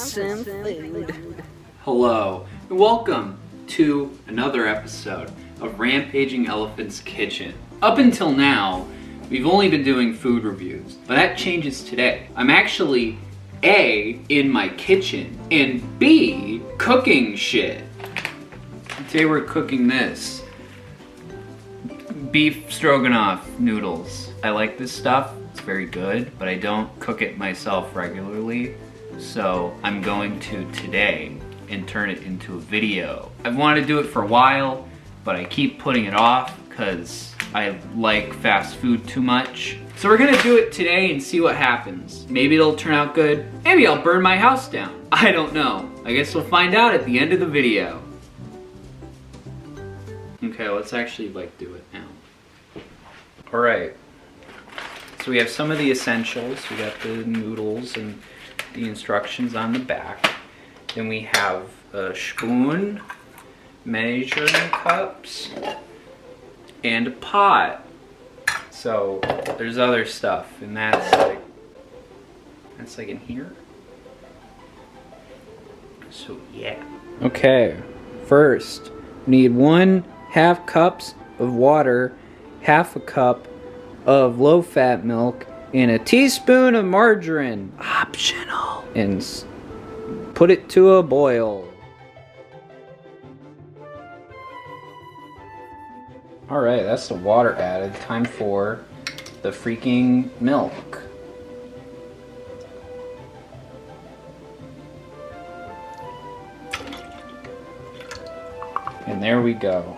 some food. Hello, and welcome to another episode of Rampaging Elephant's Kitchen. Up until now, we've only been doing food reviews, but that changes today. I'm actually A, in my kitchen, and B, cooking shit. Today we're cooking this. Beef Stroganoff Noodles. I like this stuff, it's very good, but I don't cook it myself regularly, so I'm going to today and turn it into a video. I've wanted to do it for a while, but I keep putting it off because I like fast food too much. So we're gonna do it today and see what happens. Maybe it'll turn out good. Maybe I'll burn my house down. I don't know. I guess we'll find out at the end of the video. Okay, let's actually do it now. All right, so we have some of the essentials. We got the noodles and the instructions on the back. Then we have a spoon, measuring cups, and a pot. So there's other stuff, and that's like in here. So yeah. Okay, first we need 1/2 cups of water, 1/2 cup of low-fat milk, and a teaspoon of margarine. Optional. And put it to a boil. Alright, that's the water added. Time for the freaking milk. And there we go.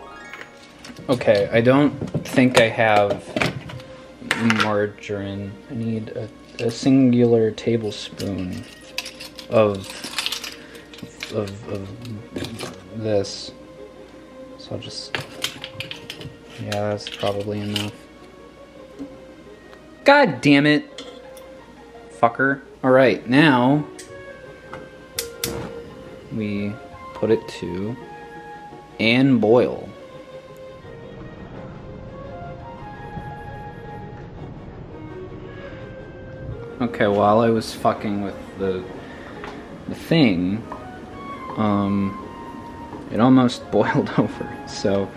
Okay, I don't think I have margarine. I need a singular tablespoon of this. So I'll just, yeah, that's probably enough. God damn it, fucker. Alright, now we put it to and boil. Okay, while I was fucking with the thing, it almost boiled over. So,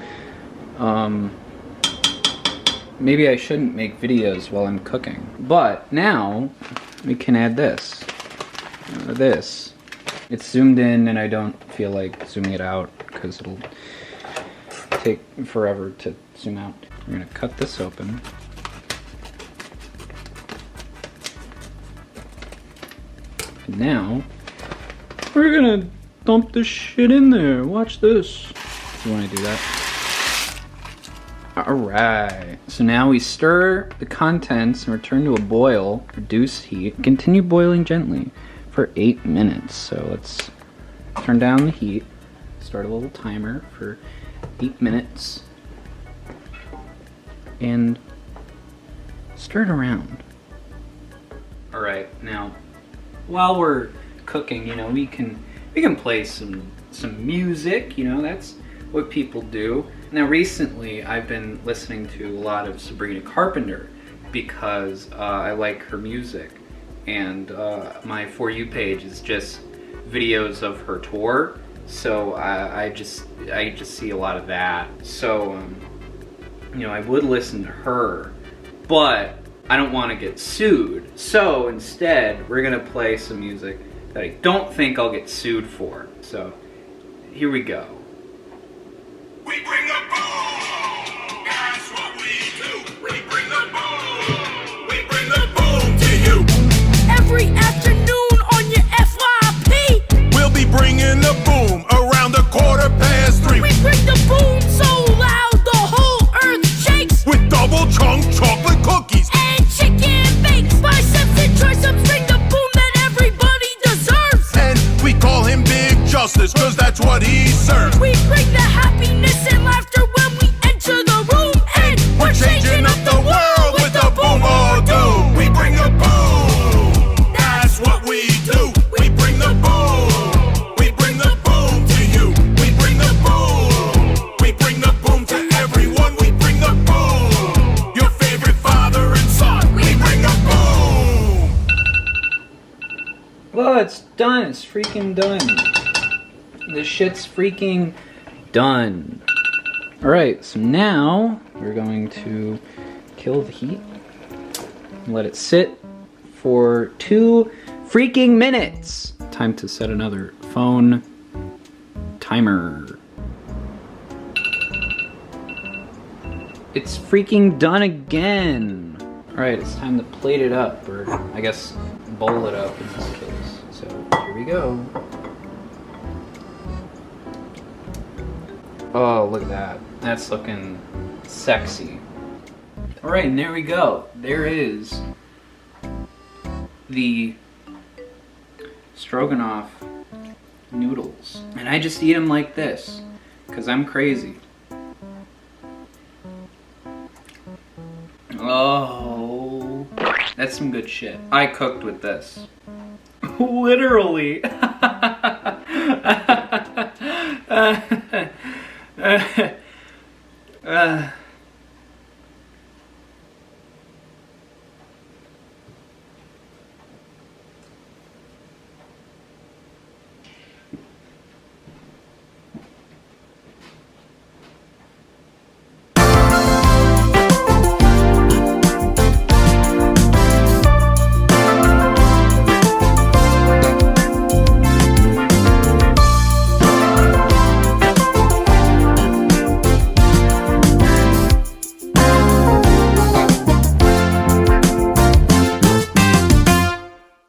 maybe I shouldn't make videos while I'm cooking. But now we can add this. This. It's zoomed in, and I don't feel like zooming it out because it'll take forever to zoom out. We're gonna cut this open. And now we're gonna dump this shit in there. Watch this. You wanna do that? Alright. So now we stir the contents and return to a boil, reduce heat, continue boiling gently for 8 minutes. So let's turn down the heat, start a little timer for 8 minutes, and stir it around. Alright, now while we're cooking, you know, we can play some music, you know, that's what people do. Now recently I've been listening to a lot of Sabrina Carpenter because I like her music, and my For You page is just videos of her tour, so I just see a lot of that. So you know, I would listen to her, but I don't want to get sued. So instead, we're gonna play some music that I don't think I'll get sued for. So here we go. We bring the boom. That's what we do. We bring the boom. We bring the boom to you. Every afternoon on your FYP, We'll be bringing the boom around 3:15. we bring the boom so loud the whole earth shakes. With double chunk chocolate cookies. And chicken bakes, biceps and triceps bring the boom that everybody deserves. And we call him Big Justice, cause that's what he serves. it's done. It's freaking done. This shit's freaking done. Alright, so now we're going to kill the heat. Let it sit for 2 freaking minutes. Time to set another phone timer. It's freaking done again. Alright, it's time to plate it up, or I guess bowl it up in this case. So here we go. Oh, look at that. That's looking sexy. Alright, and there we go. There is the Stroganoff noodles. And I just eat them like this, because I'm crazy. Oh, that's some good shit. I cooked with this. Literally.